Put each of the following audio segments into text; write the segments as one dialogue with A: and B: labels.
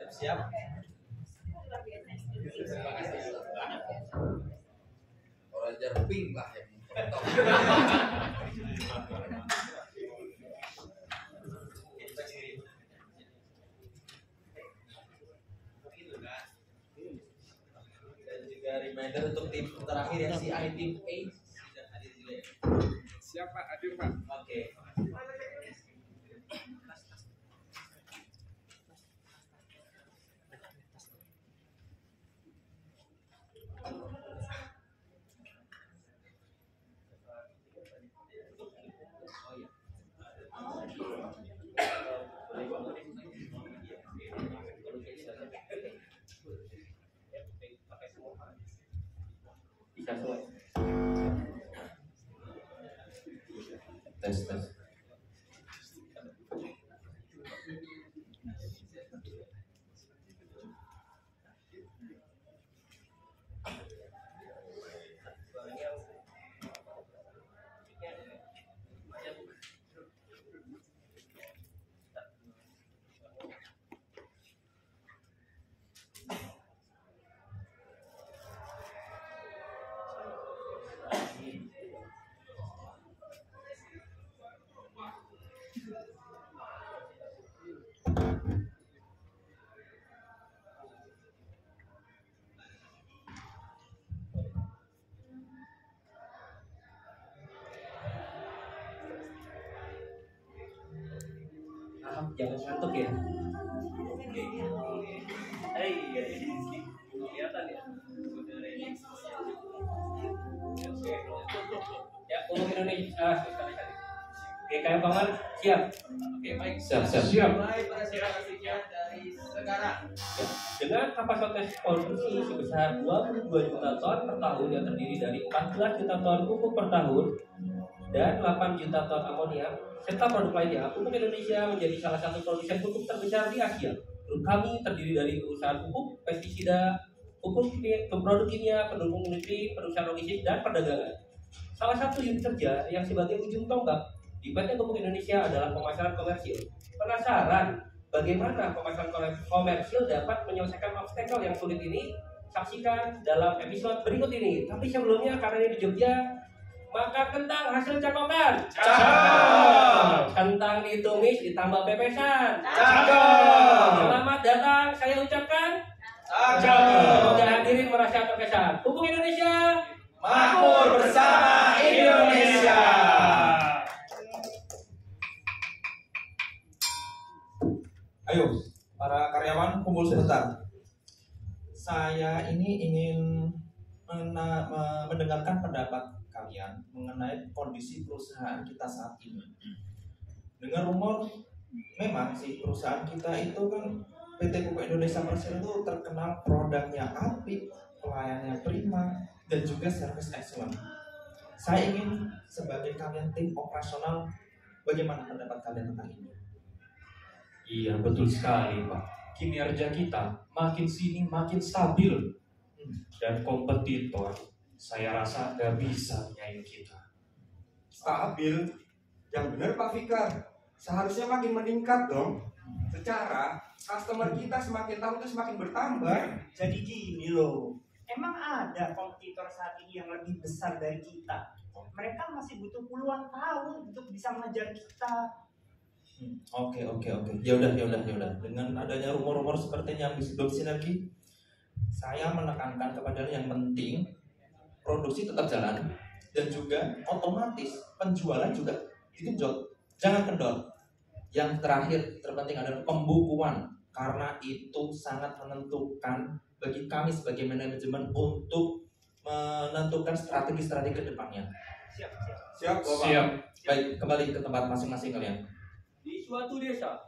A: Siap. Terima kasih. Orang jerping lah yang foto. Dan juga reminder untuk tim terakhir ya, si tim A sudah hadir juga ya.
B: Siap Pak, hadir Pak.
A: Oke. Tes. Jangan ngantuk ya. Kelihatan ya. Ya, untuk Indonesia. Oke, kayak paman siap. Oke, baik. Siap. Mulai presentasinya dari sekarang. Ya, dengan kapasitas produksi sebesar 22 juta ton per tahun yang terdiri dari 14 juta ton pupuk per tahun dan 8 juta ton amoniak serta produk lainnya, pupuk Indonesia menjadi salah satu produsen pupuk terbesar di Asia. Grup kami terdiri dari perusahaan pupuk, pestisida, pupuk produk kimia, pendukung industri, perusahaan logistik, dan perdagangan. Salah satu unit kerja yang sebagai ujung tombak di PT Pupuk Indonesia adalah pemasaran komersil. Penasaran bagaimana pemasaran komersil dapat menyelesaikan obstacle yang sulit ini? Saksikan dalam episode berikut ini. Tapi sebelumnya, karena ini di Jogja, maka kentang hasil cakokan.
B: Cakep.
A: Kentang ditumis ditambah pepesan.
B: Cakep.
A: Selamat datang, saya ucapkan.
B: Cakep.
A: Semoga hadirin merasa terkesan. Pupuk Indonesia,
B: Makmur bersama Indonesia.
C: Ayo, para karyawan kumpul sebentar. Saya ini ingin mendengarkan pendapat kalian mengenai kondisi perusahaan kita saat ini. Dengar rumor, memang sih perusahaan kita itu kan PT Pupuk Indonesia Persero itu terkenal produknya apik, pelayanannya prima, dan juga service excellent. Saya ingin sebagai kalian tim operasional, bagaimana pendapat kalian tentang ini?
D: Iya, betul sekali Pak. Kinerja kita makin sini makin stabil dan kompetitor saya rasa nggak bisa nyaing kita.
B: Stabil. Yang benar Pak Fikar. Seharusnya makin meningkat dong. Secara customer kita semakin tahun itu semakin bertambah.
E: Jadi gini loh, emang ada kompetitor saat ini yang lebih besar dari kita. Mereka masih butuh puluhan tahun untuk bisa mengejar kita.
C: Oke. Ya udah. Dengan adanya rumor-rumor seperti yang bersinergi, saya menekankan kepada yang penting produksi tetap jalan dan juga otomatis penjualan juga digenjot, jangan kendor. Yang terakhir terpenting adalah pembukuan, karena itu sangat menentukan bagi kami sebagai manajemen untuk menentukan strategi ke depannya.
B: Siap, Bapak.
D: Siap.
C: Baik, kembali ke tempat masing-masing kalian.
A: di suatu desa.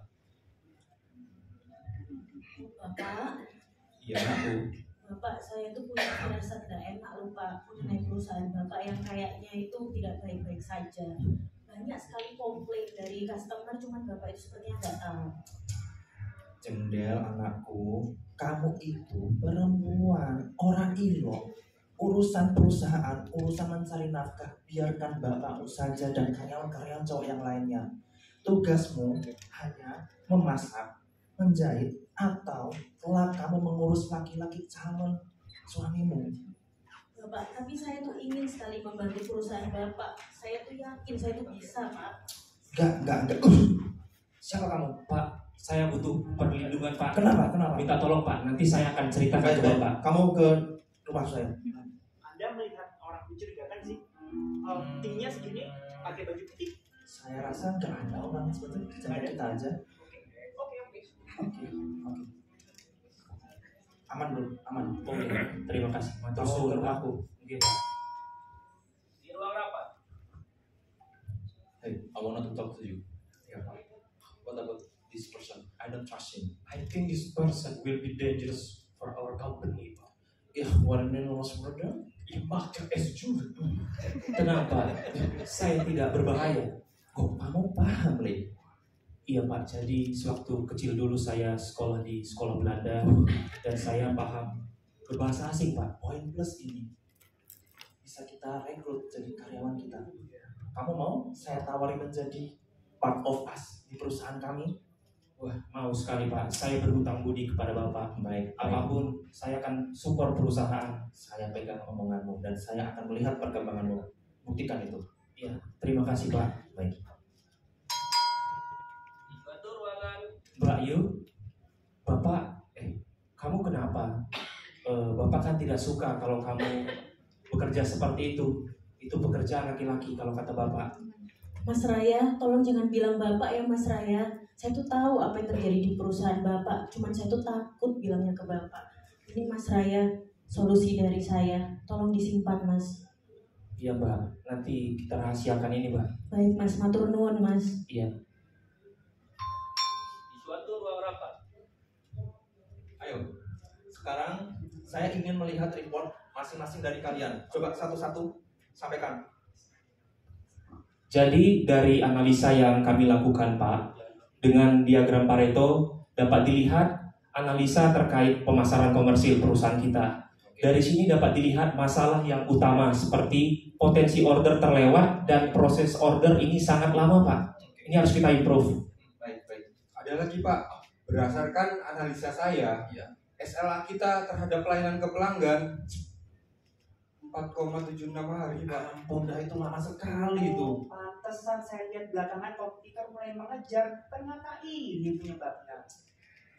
F: Bapak,
C: Iya, aku.
F: Bapak, saya itu punya firasat tidak enak loh Pak mengenai perusahaan Bapak yang kayaknya itu tidak baik-baik saja. Banyak sekali komplain dari customer, cuman Bapak itu sepertinya nggak tahu.
C: Jendel anakku, kamu itu perempuan, orang ilo. Urusan perusahaan, urusan mencari nafkah, biarkan bapakmu saja dan karyawan-karyawan cowok yang lainnya. Tugasmu hanya memasak, menjahit, atau mengurus laki-laki calon suamimu.
F: Bapak, tapi saya tuh ingin sekali membantu perusahaan Bapak. Saya tuh yakin saya tuh bisa, Pak.
C: Enggak. Siapa kamu?
D: Pak, saya butuh perlindungan Pak.
C: Kenapa?
D: Minta tolong Pak, nanti saya akan ceritakan ke Bapak.
C: Kamu ke rumah saya.
E: Anda melihat orang mencurigakan sih. Tingginya segini, pakai baju putih.
C: Saya rasa nggak ada orang seperti itu. Jangan kita aja. Oke. Aman bro, aman.
D: Oke, terima kasih. Matur
C: Kamu
D: suwun
C: ke
D: Pak.
C: rumahku.
D: Oke Pak.
A: Di ruang rapat.
C: Hey, I want to talk to you.
D: Ya Pak.
C: What about this person? I don't trust him.
D: I think this person will be dangerous for our company Pak.
C: Ya, warnanya was murder.
D: Ya maka es juga. Kenapa? Saya tidak berbahaya.
C: Kok kamu paham, Le?
D: Iya Pak, jadi sewaktu kecil dulu saya sekolah di sekolah Belanda dan saya paham berbahasa asing Pak.
C: Poin plus ini bisa kita rekrut jadi karyawan kita. Kamu mau saya tawari menjadi part of us di perusahaan kami?
D: Wah, mau sekali Pak. Saya berhutang budi kepada Bapak.
C: Baik.
D: Apapun, saya akan support perusahaan.
C: Saya pegang omonganmu dan saya akan melihat perkembanganmu. Buktikan itu.
D: Iya, terima kasih Pak.
C: Baik.
A: Di suatu ruangan.
D: Mbak Yu, Bapak, kamu kenapa? Bapak kan tidak suka kalau kamu bekerja seperti itu. Itu pekerjaan laki-laki kalau kata Bapak.
F: Mas Raya, tolong jangan bilang Bapak ya Mas Raya. Saya tuh tahu apa yang terjadi di perusahaan Bapak. Cuman saya tuh takut bilangnya ke Bapak. Ini Mas Raya, solusi dari saya. Tolong disimpan Mas.
D: Iya Mbak, nanti kita rahasiakan ini Mbak.
F: Baik Mas, matur nuwun Mas.
D: Iya.
A: Di suatu ruang rapat.
C: Ayo. Sekarang saya ingin melihat report masing-masing dari kalian. Coba satu-satu sampaikan.
D: Jadi dari analisa yang kami lakukan Pak, dengan diagram Pareto dapat dilihat analisa terkait pemasaran komersil perusahaan kita. Dari sini dapat dilihat masalah yang utama seperti potensi order terlewat dan proses order ini sangat lama Pak. Ini harus kita improve.
B: Baik. Ada lagi Pak, berdasarkan analisa saya,
C: Ya.
B: SLA kita terhadap pelayanan ke pelanggan 4,76 hari Pak.
C: Ampun, itu lama sekali itu.
E: Pantesan saya lihat belakangan kompetitor mulai mengejar. Ternyata ini penyebabnya.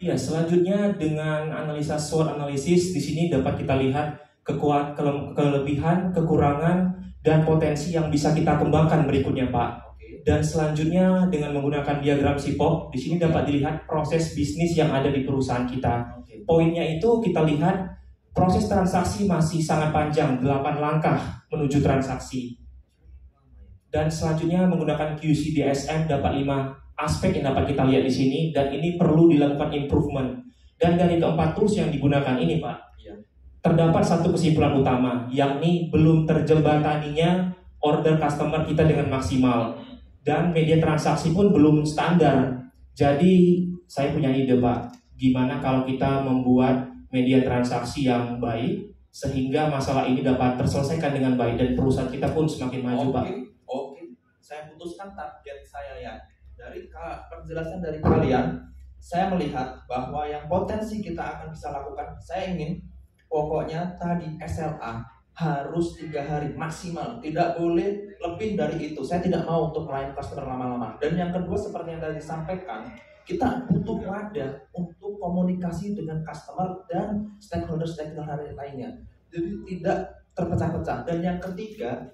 D: Iya, selanjutnya dengan analisa SWOT analisis di sini dapat kita lihat kelebihan, kekurangan, dan potensi yang bisa kita kembangkan berikutnya Pak. Dan selanjutnya dengan menggunakan diagram SIPOK, di sini dapat dilihat proses bisnis yang ada di perusahaan kita. Poinnya itu kita lihat proses transaksi masih sangat panjang, 8 langkah menuju transaksi. Dan selanjutnya menggunakan QCDSM dapat 5 aspek yang dapat kita lihat di sini, dan ini perlu dilakukan improvement. Dan dari keempat tools yang digunakan ini Pak, terdapat satu kesimpulan utama, yakni belum terjembataninya order customer kita dengan maksimal, dan media transaksi pun belum standar. Jadi saya punya ide Pak, gimana kalau kita membuat media transaksi yang baik sehingga masalah ini dapat terselesaikan dengan baik dan perusahaan kita pun semakin maju Pak.
C: Oke. Saya putuskan target saya ya. Dari penjelasan dari kalian, saya melihat bahwa yang potensi kita akan bisa lakukan, saya ingin pokoknya tadi SLA harus 3 hari maksimal, tidak boleh lebih dari itu. Saya tidak mau untuk melayani customer lama-lama. Dan yang kedua seperti yang tadi disampaikan, kita butuh wadah untuk komunikasi dengan customer dan stakeholder lainnya. Jadi tidak terpecah-pecah. Dan yang ketiga,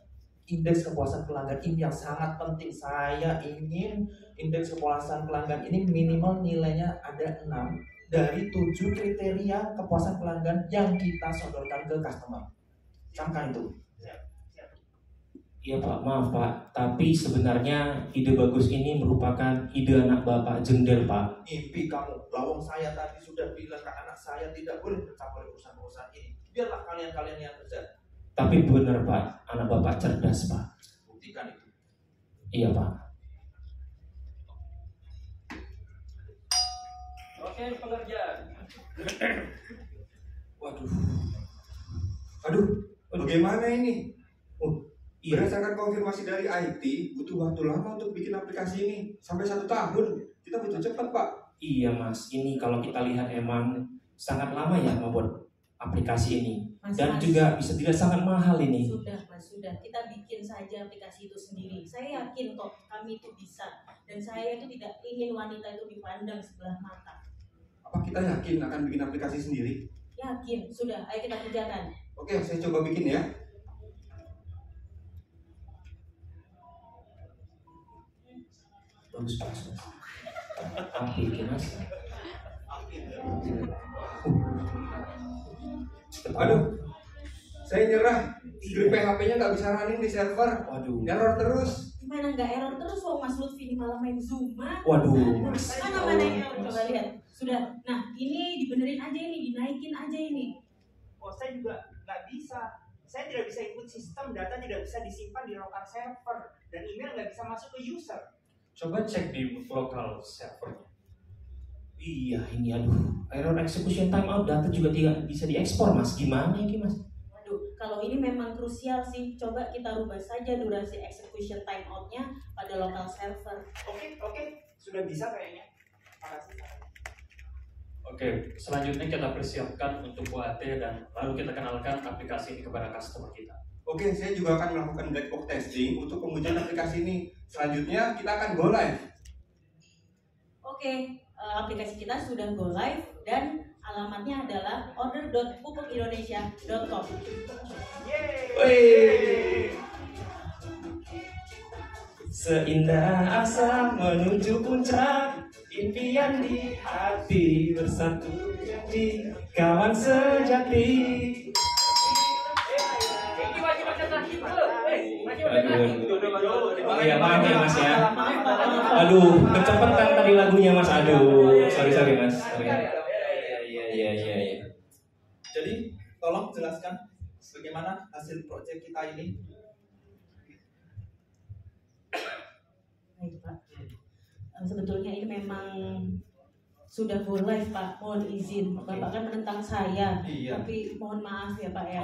C: indeks kepuasan pelanggan ini yang sangat penting. Saya ingin indeks kepuasan pelanggan ini minimal nilainya ada 6 dari 7 kriteria kepuasan pelanggan yang kita sodorkan ke customer. Camkan itu.
D: Iya Pak, maaf Pak, tapi sebenarnya ide bagus ini merupakan ide anak Bapak Jendel Pak.
C: Mimpi kamu, lawang saya tadi sudah bilang ke anak saya tidak boleh mencampuri urusan-urusan ini. Biarlah kalian-kalian yang kerja.
D: Tapi benar Pak, anak Bapak cerdas Pak.
C: Buktikan itu.
D: Iya Pak.
A: Proses pengerjaan.
B: Aduh, bagaimana ini?
D: Iya.
B: Berdasarkan konfirmasi dari IT, butuh waktu lama untuk bikin aplikasi ini. Sampai 1 tahun. Kita butuh cepat Pak.
D: Iya Mas, ini kalau kita lihat emang sangat lama ya membuat aplikasi ini.
F: Mas,
D: Dan
F: Mas.
D: juga bisa dilihat sangat mahal ini.
F: Sudah Mas, sudah. Kita bikin saja aplikasi itu sendiri. Saya yakin kok kami itu bisa. Dan saya itu tidak ingin wanita itu dipandang sebelah mata.
B: Apa kita yakin akan bikin aplikasi sendiri?
F: Yakin, sudah. Ayo kita kerjakan.
B: Oke, saya coba bikin ya.
D: Bagus Mas. Api Mas.
B: Aduh, saya nyerah. Script PHP-nya nggak bisa running di server.
D: Waduh.
B: Error terus.
F: Gimana nggak error terus? Oh, Mas Lutfi ini malah main Zuma.
D: Waduh.
F: Mana yang error? Coba lihat. Sudah. Nah, ini dibenerin aja ini, dinaikin aja ini.
E: Oh, saya juga nggak bisa. Saya tidak bisa input sistem, data tidak bisa disimpan di local server, dan email nggak bisa masuk ke user.
A: Coba cek di local server.
D: Iya ini aduh. Error execution timeout, data juga tidak bisa diekspor Mas. Gimana ini Mas?
F: Waduh, kalau ini memang krusial sih. Coba kita rubah saja durasi execution timeout-nya pada local server.
E: Oke, sudah bisa kayaknya. Makasih.
A: Oke, selanjutnya kita persiapkan untuk UAT dan lalu kita kenalkan aplikasi ini kepada customer kita.
B: Oke, saya juga akan melakukan black box testing untuk pengujian aplikasi ini. Selanjutnya kita akan go live.
F: Oke, aplikasi kita sudah go live dan alamatnya adalah order.pupukindonesia.com.
E: Yeay!
D: Seindah asa menuju puncak, impian di hati bersatu jadi kawan sejati. Oh iya maaf ya Mas ya. Aduh, kecepatan tadi lagunya Mas. Aduh, sorry Mas. Sorry. Iya.
C: Jadi tolong jelaskan bagaimana hasil proyek kita ini.
F: Baik Pak. Sebetulnya ini memang sudah go live Pak. Mohon izin. Bapak kan menentang saya.
C: Iya.
F: Tapi mohon maaf ya Pak ya.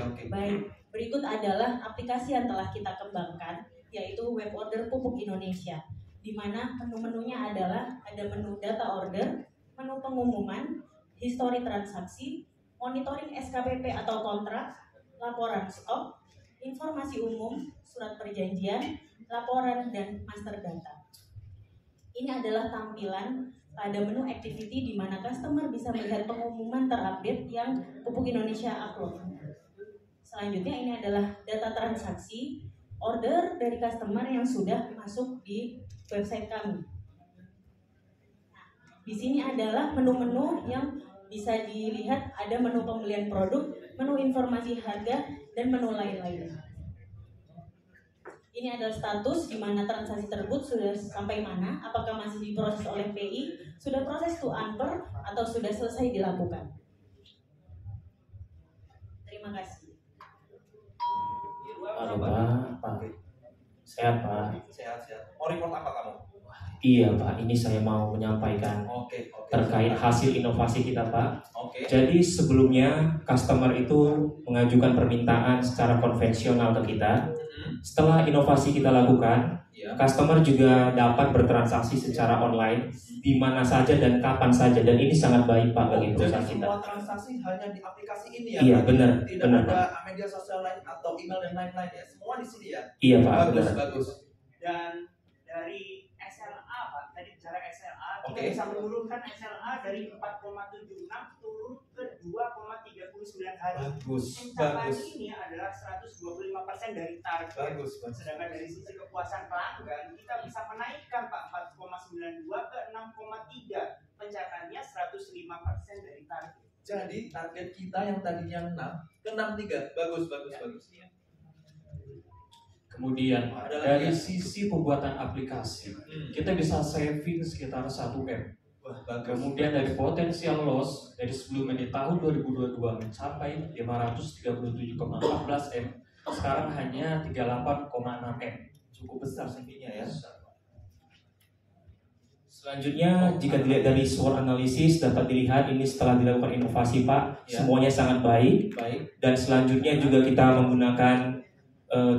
C: Oke.
F: Baik. Berikut adalah aplikasi yang telah kita kembangkan, yaitu web order Pupuk Indonesia, di mana menu-menunya adalah ada menu data order, menu pengumuman, histori transaksi, monitoring SKPP atau kontrak, laporan stok, informasi umum, surat perjanjian, laporan, dan master data. Ini adalah tampilan pada menu activity di mana customer bisa melihat pengumuman terupdate yang Pupuk Indonesia upload. Selanjutnya ini adalah data transaksi order dari customer yang sudah masuk di website kami. Nah, di sini adalah menu-menu yang bisa dilihat, ada menu pembelian produk, menu informasi harga, dan menu lain-lain. Ini adalah status di mana transaksi tersebut sudah sampai mana, apakah masih diproses oleh PI, sudah proses to unper, atau sudah selesai dilakukan. Terima kasih.
D: Halo Pak. Sehat Pak.
C: Sehat. Mau report apa kamu?
D: Iya Pak, ini saya mau menyampaikan
C: Oke.
D: terkait hasil inovasi kita Pak.
C: Oke.
D: Jadi sebelumnya customer itu mengajukan permintaan secara konvensional ke kita. Setelah inovasi kita lakukan, customer juga dapat bertransaksi secara online di mana saja dan kapan saja, dan ini sangat baik Pak bagi perusahaan
C: jadi
D: kita.
C: semua transaksi hanya di aplikasi ini ya?
D: Iya
C: Pak?
D: benar,
C: Tidak
D: benar
C: ada
D: Pak.
C: media sosial lain atau email dan lain-lain ya? Semua di sini ya?
D: Iya Pak, benar.
C: Bagus.
E: Dan dari SLA Pak, tadi bicara SLA, kita
C: Oke.
E: bisa menurunkan SLA dari 4,76 turun ke 2,39 hari.
C: Bagus.
E: Pencapaian ini adalah 125% dari target.
C: Bagus.
E: Sedangkan dari sisi kepuasan pelanggan, kita bisa menaikkan Pak 4,92 ke 6,3. Pencapaiannya 105% dari target.
C: Jadi target kita yang tadinya 6 ke 63. Bagus.
A: Kemudian
C: Ada lagi
A: dari
C: ya?
A: sisi pembuatan aplikasi, kita bisa saving sekitar 1 M.
C: Wah, bagus.
A: Kemudian dari potensial loss dari sebelumnya di tahun 2022 mencapai 537,14 M, sekarang hanya 38,6 M.
C: Cukup besar savingnya ya.
D: Selanjutnya, jika dilihat dari SWOT analisis, dapat dilihat ini setelah dilakukan inovasi Pak,
C: Ya.
D: semuanya sangat baik.
C: Baik.
D: Dan selanjutnya juga kita menggunakan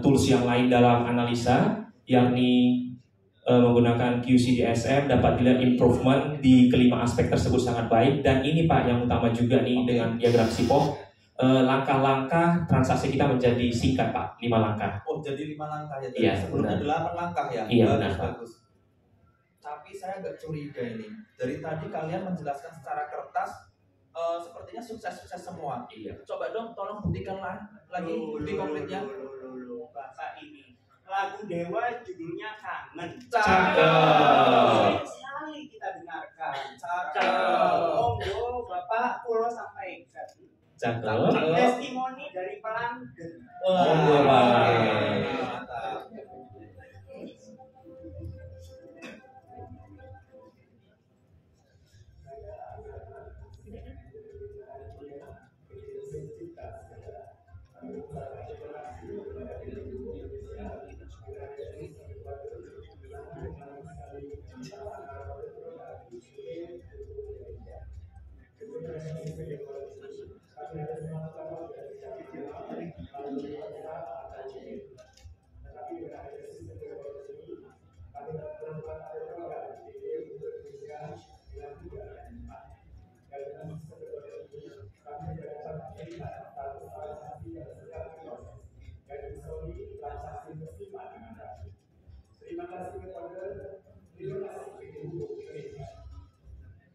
D: tools yang lain dalam analisa, yakni menggunakan QCDSM dapat dilihat improvement di kelima aspek tersebut sangat baik. Dan ini Pak yang utama juga nih dengan diagram SIPO, langkah-langkah transaksi kita menjadi singkat Pak, 5 langkah.
C: Oh jadi 5 langkah ya?
D: Iya,
C: sebelumnya 8 langkah ya?
D: Iya,
C: bagus. Tapi saya agak curiga ini. Dari tadi kalian menjelaskan secara kertas, sepertinya sukses-sukses semua.
D: Iya.
C: Coba dong, tolong buktikan lagi di konkretnya.
E: Bapak ini lagu Dewa judulnya Kangen.
C: Cakep.
E: Sekali kita dengarkan.
C: Cakep.
E: Monggo Bapak Pulo sampaikan.
D: Cakep.
E: Testimoni dari pelanggan.
D: Monggo, Pak.
C: Mantap.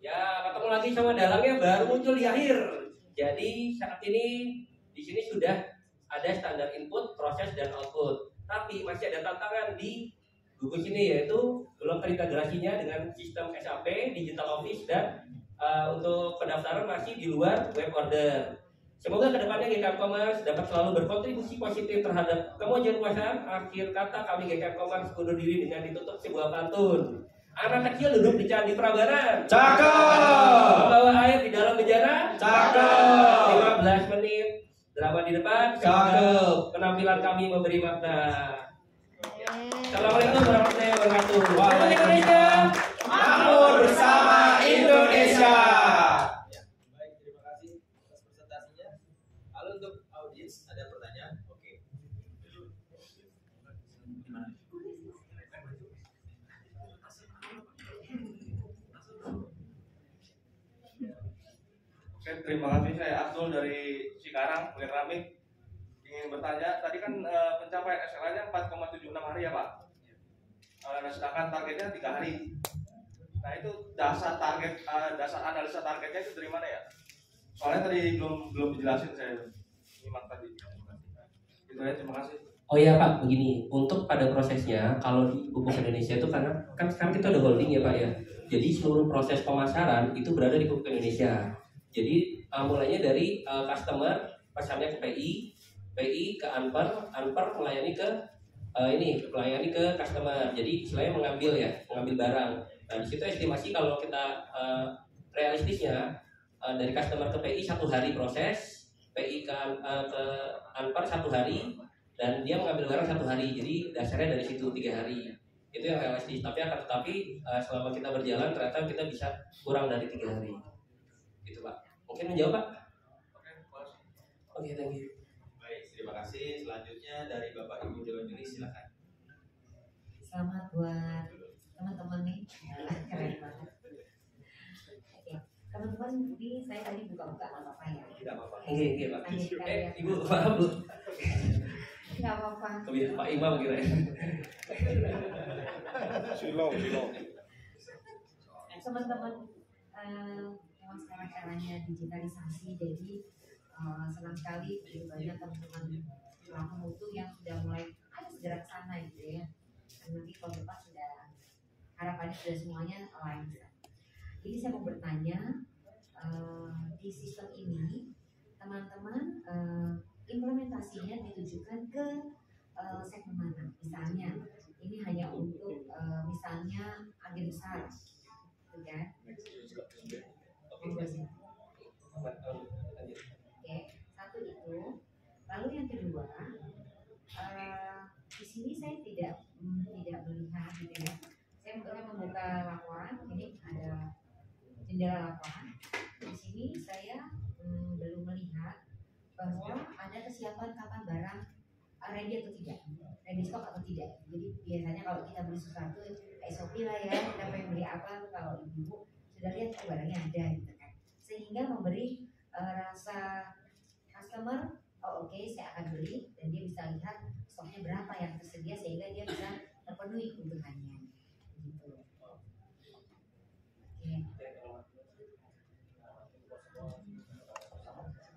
A: Ya, ketemu lagi sama dalangnya baru muncul di akhir. Jadi saat ini di sini sudah ada standar input, proses dan output. Tapi masih ada tantangan di gugus ini, yaitu belum terintegrasinya dengan sistem SAP, Digital Office, dan untuk pendaftaran masih di luar web order. Semoga kedepannya GKM Commerce dapat selalu berkontribusi positif terhadap kemajuan perusahaan. Akhir kata kami GKM Commerce undur diri dengan ditutup sebuah pantun. Anak kecil duduk di Candi Prambanan.
C: Cakep.
A: Membawa air di dalam bejana.
C: Cakep.
A: 15 menit drama di depan.
C: Cakep.
A: Penampilan kami memberi makna. Assalamualaikum warahmatullahi wabarakatuh.
C: Indonesia. Makmur bersama Indonesia.
G: Baik, terima kasih atas presentasinya. Lalu untuk audiens ada pertanyaan? Oke.
H: Oke, terima kasih. Saya Abdul dari Cikarang, Keramik. Ingin bertanya, tadi kan pencapaian SLA-nya 4,76 hari ya Pak? Nah, sedangkan targetnya 3 hari. Nah itu dasar analisa targetnya itu dari mana ya? Soalnya tadi belum dijelasin, saya nyimak tadi. Gitu ya, terima kasih.
A: Oh iya Pak, begini, untuk pada prosesnya kalau di Pupuk Indonesia itu karena kan sekarang kita udah holding ya Pak ya. Jadi seluruh proses pemasaran itu berada di Pupuk Indonesia. Jadi mulainya dari customer pesannya ke PI ke Anper melayani ke melayani ke customer. Jadi istilahnya mengambil barang. Nah di situ estimasi kalau kita realistisnya dari customer ke PI 1 hari proses, PI ke Anper 1 hari, dan dia mengambil barang 1 hari. Jadi dasarnya dari situ 3 hari. Itu yang realistis. Tetapi selama kita berjalan ternyata kita bisa kurang dari 3 hari. Gitu Pak. Mungkin menjawab Pak? Oke, thank you.
G: Baik, terima kasih. Selanjutnya dari Bapak Ibu Dewan Juri, silakan.
I: Selamat buat teman-teman nih, keren banget. Oke, teman-teman, ini saya tadi buka-buka nggak apa-apa ya?
A: Tidak apa-apa. Iya Pak. Ibu,
I: Nggak
A: maaf Bu.
I: Nggak apa-apa.
A: Kebiasaan Pak Imam kira.
H: Silo.
I: Teman-teman, memang sekarang eranya digitalisasi, jadi senang sekali banyak teman-teman pelaku mutu yang sudah mulai segera ke sana gitu ya. Dan nanti tahun depan sudah harapannya sudah semuanya lancar. Jadi saya mau bertanya, di sistem ini teman-teman implementasinya ditujukan ke segmen mana? Misalnya ini hanya untuk misalnya agen besar, gitu kan? Oke, satu itu. Lalu yang kedua, di sini saya tidak melihat gitu ya. Saya membuka laporan, ini ada jendela laporan. Di sini saya belum melihat bahwa ada kesiapan kapan barang ready atau tidak, ready stock atau tidak. Jadi biasanya kalau kita beli sesuatu SOP lah ya, kita pengen beli apa, kalau ibu sudah lihat barangnya ada gitu kan, sehingga memberi rasa customer, oh oke, saya akan beli, dan dia bisa lihat stoknya berapa yang tersedia sehingga dia bisa terpenuhi kebutuhannya gitu. Oke.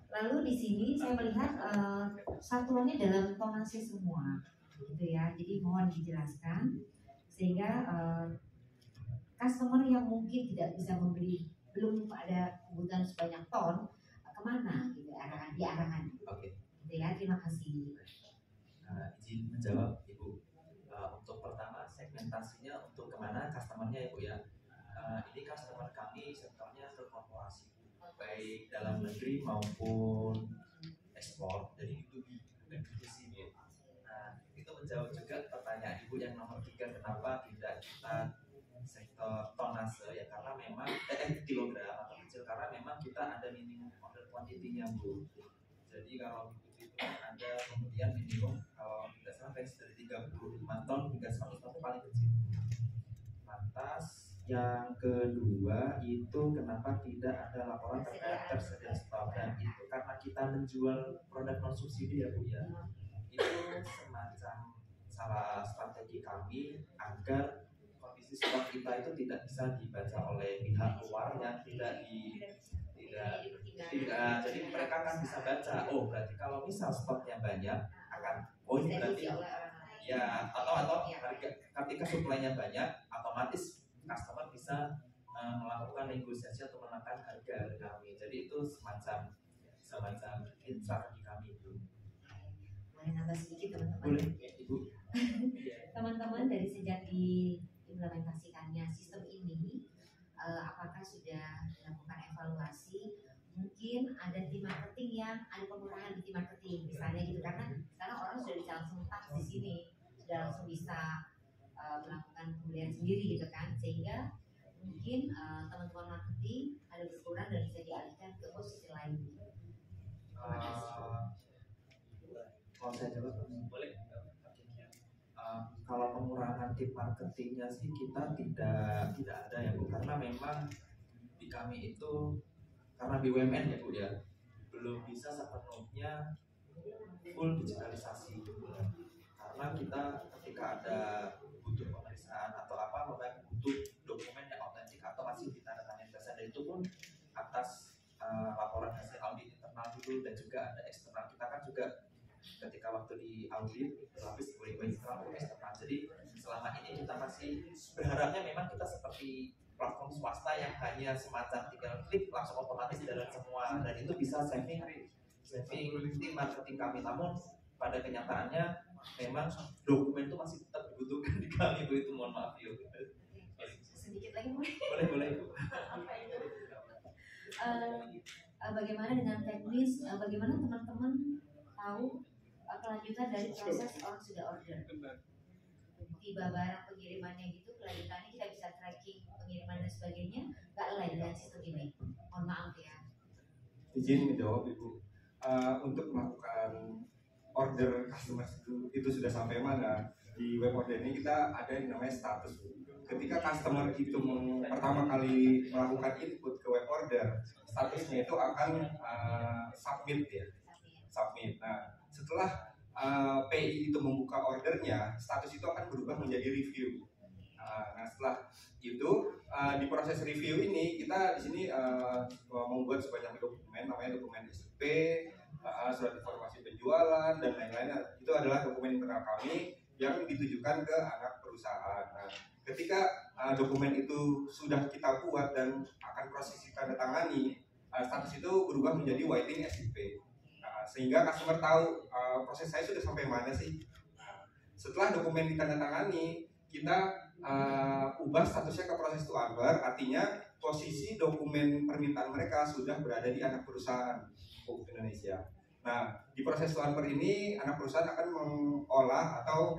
I: Lalu di sini saya melihat satuannya dalam tonase semua gitu ya, jadi mohon dijelaskan sehingga customer yang mungkin tidak bisa membeli, belum ada kebutuhan sebanyak ton, kemana gitu diarahkan.
C: Oke.
I: Gitu ya, terima kasih.
C: Izin menjawab Ibu. Untuk pertama segmentasinya untuk kemana customernya Ibu ya. Ini customer kami sektornya ke korporasi, baik dalam negeri maupun ekspor, jadi B2B dan B2C. Nah, itu menjawab juga pertanyaan Ibu yang nomor 3, kenapa tidak kita sektor tonase ya, karena memang kilogram atau kecil, karena memang kita ada minimum order quantity-nya Bu. Jadi kalau itu ada kemudian minimum kalau tidak salah range dari 35 ton hingga 100 ton itu paling kecil. Lantas yang kedua itu kenapa tidak ada laporan terkait tersedia stok, dan itu karena kita menjual produk non subsidi ya Bu ya. Itu semacam salah strategi kami agar kondisi stok kita itu tidak bisa dibaca oleh pihak luar yang tidak jadi mereka kan bisa baca, oh berarti kalau misal stoknya banyak akan, oh ini berarti ya, atau harga ketika suplainya banyak otomatis customer bisa melakukan negosiasi atau menekan harga kami. Jadi itu semacam strategi kami itu.
I: Boleh nambah sedikit teman-teman?
C: Boleh ya, Ibu.
I: Teman-teman, dari sejak diimplementasikannya sistem ini, apakah sudah dilakukan evaluasi? Mungkin ada tim marketing yang ada pengurangan di tim marketing misalnya gitu, karena sekarang orang sudah bisa langsung touch di sini, sudah langsung bisa melakukan pembelian sendiri gitu kan, sehingga mungkin teman-teman marketing ada berkurang dan bisa dialihkan ke posisi lain.
C: Kalau saya jawab boleh. Kalau pengurangan tim marketingnya sih kita tidak ada ya Bu, karena memang di kami itu karena BUMN ya Bu ya, belum bisa sepenuhnya full digitalisasi gitu. Karena kita ketika ada butuh pemeriksaan atau apa, memang butuh dokumen yang otentik atau masih ditandatangani dosen, dan itu pun atas laporan hasil audit internal dulu, dan juga ada eksternal. Kita kan juga ketika waktu di audit berlapis dari internal ke eksternal. Jadi selama ini kita masih berharapnya memang kita seperti platform swasta yang hanya semacam tinggal klik langsung otomatis jalan semua, dan itu bisa saving tim marketing kami. Namun pada kenyataannya memang dokumen itu masih tetap dibutuhkan di kami Bu, itu mohon maaf ya.
I: Sedikit lagi boleh?
C: Boleh Bu.
I: Bagaimana dengan teknis? Bagaimana teman-teman tahu kelanjutan dari proses orang sudah order? Tiba barang pengirimannya gitu, kelanjutannya kita bisa tracking pengiriman dan sebagainya, nggak lain dengan sistem ini. Mohon maaf ya.
B: Izin menjawab Ibu. Untuk melakukan order customer itu sudah sampai mana, di web order ini kita ada yang namanya status. Ketika customer itu pertama kali melakukan input ke web order, statusnya itu akan submit ya, submit. Nah setelah PI itu membuka ordernya, status itu akan berubah menjadi review. Nah setelah itu di proses review ini kita di sini membuat sebanyak dokumen, namanya dokumen SOP, surat informasi penjualan dan lain-lain. Itu adalah dokumen internal kami yang ditujukan ke anak perusahaan. Nah, ketika dokumen itu sudah kita buat dan akan proses ditandatangani, status itu berubah menjadi waiting SOP. Sehingga customer tahu proses saya sudah sampai mana sih. Setelah dokumen ditandatangani, kita ubah statusnya ke proses to order, artinya posisi dokumen permintaan mereka sudah berada di anak perusahaan Pupuk Indonesia. Nah, di proses to order ini anak perusahaan akan mengolah atau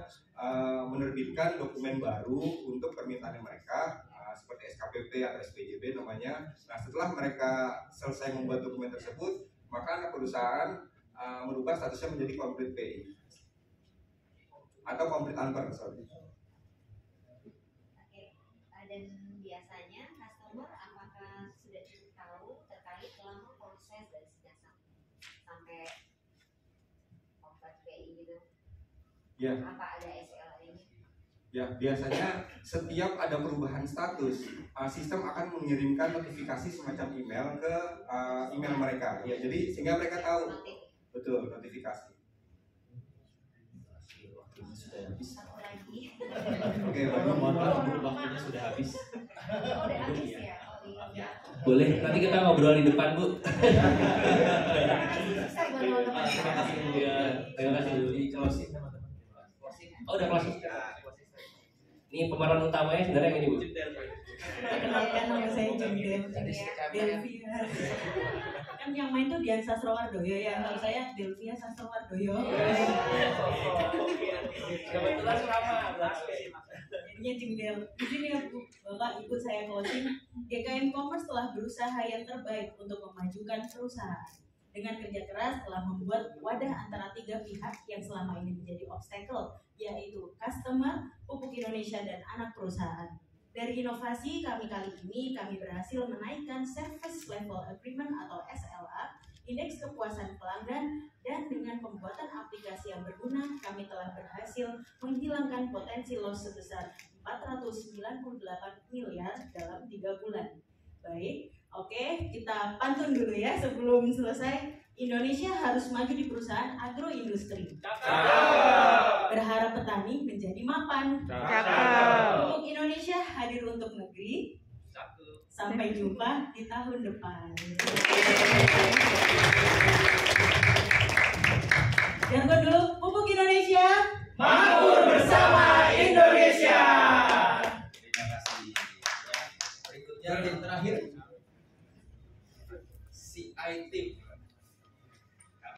B: menerbitkan dokumen baru untuk permintaan mereka, seperti SKPP atau SPJB namanya. Nah, setelah mereka selesai membuat dokumen tersebut, maka anak perusahaan merubah statusnya menjadi complete PI atau complete unper, sorry.
I: Dan biasanya customer apakah sudah cukup tahu terkait lama proses dari sejak sampai obat PI gitu?
B: Ya.
I: Apa ada SLA ini?
B: Ya, biasanya setiap ada perubahan status, sistem akan mengirimkan notifikasi semacam email ke email mereka. Ya, jadi sehingga mereka tahu. Betul, notifikasi.
C: Waktunya sudah habis.
I: Satu lagi.
B: Oke,
C: mohon maaf, waktunya sudah habis.
I: Oh, udah habis ya? Oh, iya.
A: Boleh, nanti kita ngobrol di depan, Bu.
I: Bisa
A: Terima kasih, Bu. Ya, terima kasih, Bu.
C: Di closing teman-teman.
A: Oh, udah closing. Ini pemeran utamanya sebenarnya yang ini, Bu.
F: Perkenalkan nama saya Jendel Delvia. Kan yang main tuh Dian Sastrowardoyo ya, kalau saya Delvia Sastrowardoyo.
A: Kebetulan sama,
F: Jadinya Jendel. Di sini ya Bu, Bapak Ibu saya closing. GKM Commerce telah berusaha yang terbaik untuk memajukan perusahaan. Dengan kerja keras telah membuat wadah antara tiga pihak yang selama ini menjadi obstacle, yaitu customer, pupuk Indonesia, dan anak perusahaan. Dari inovasi kami kali ini, kami berhasil menaikkan Service Level Agreement atau SLA, indeks kepuasan pelanggan, dan dengan pembuatan aplikasi yang berguna, kami telah berhasil menghilangkan potensi loss sebesar 498 miliar dalam 3 bulan. Baik, oke, kita pantun dulu ya sebelum selesai. Indonesia harus maju di perusahaan agroindustri. Berharap petani menjadi mapan. Pupuk Indonesia hadir untuk negeri. Sampai jumpa di tahun depan.